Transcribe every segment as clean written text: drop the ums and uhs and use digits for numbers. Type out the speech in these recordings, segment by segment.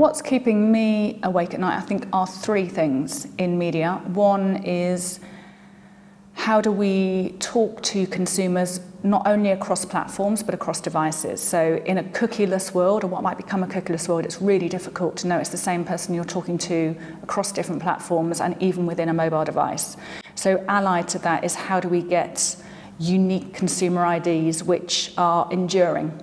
What's keeping me awake at night, I think, are three things in media. One is, how do we talk to consumers not only across platforms but across devices? So in a cookieless world, or what might become a cookieless world, it's really difficult to know it's the same person you're talking to across different platforms and even within a mobile device. So allied to that is, how do we get unique consumer IDs which are enduring?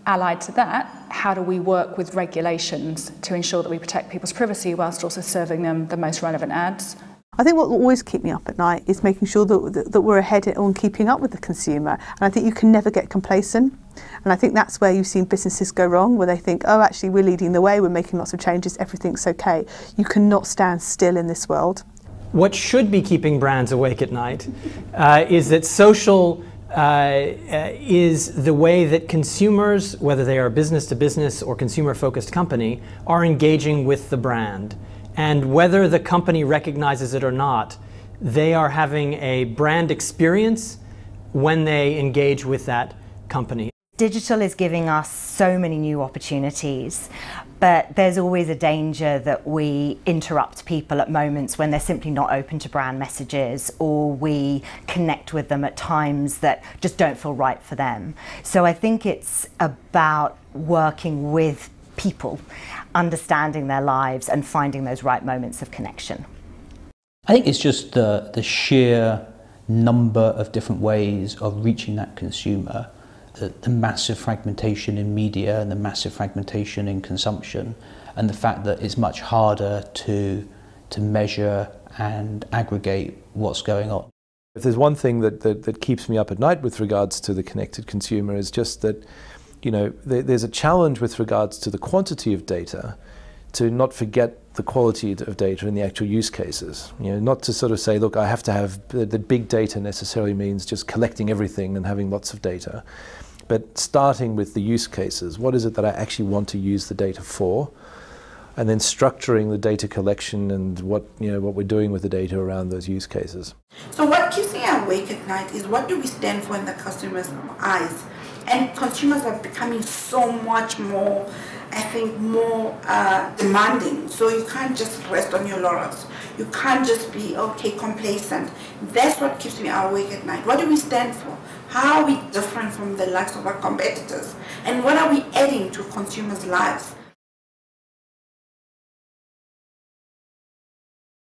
Allied to that, how do we work with regulations to ensure that we protect people's privacy whilst also serving them the most relevant ads? I think what will always keep me up at night is making sure that we're ahead on keeping up with the consumer. And I think you can never get complacent. And I think that's where you've seen businesses go wrong, where they think, oh, actually, we're leading the way, we're making lots of changes, everything's okay. You cannot stand still in this world. What should be keeping brands awake at night is that social is the way that consumers, whether they are business to business or consumer-focused company, are engaging with the brand. And whether the company recognizes it or not, they are having a brand experience when they engage with that company. Digital is giving us so many new opportunities, but there's always a danger that we interrupt people at moments when they're simply not open to brand messages, or we connect with them at times that just don't feel right for them. So I think it's about working with people, understanding their lives and finding those right moments of connection. I think it's just the sheer number of different ways of reaching that consumer, the massive fragmentation in media and the massive fragmentation in consumption, and the fact that it's much harder to measure and aggregate what's going on. If there's one thing that keeps me up at night with regards to the connected consumer, is just that, you know, there's a challenge with regards to the quantity of data, to not forget the quality of data in the actual use cases. You know, not to sort of say, look, I have to have the big data necessarily means just collecting everything and having lots of data, but starting with the use cases. What is it that I actually want to use the data for? And then structuring the data collection and what we're doing with the data around those use cases. So what keeps me awake at night is, what do we stand for in the customer's eyes? And consumers are becoming so much more, I think, more demanding. So you can't just rest on your laurels. You can't just be, okay, complacent. That's what keeps me awake at night. What do we stand for? How are we different from the likes of our competitors? And what are we adding to consumers' lives?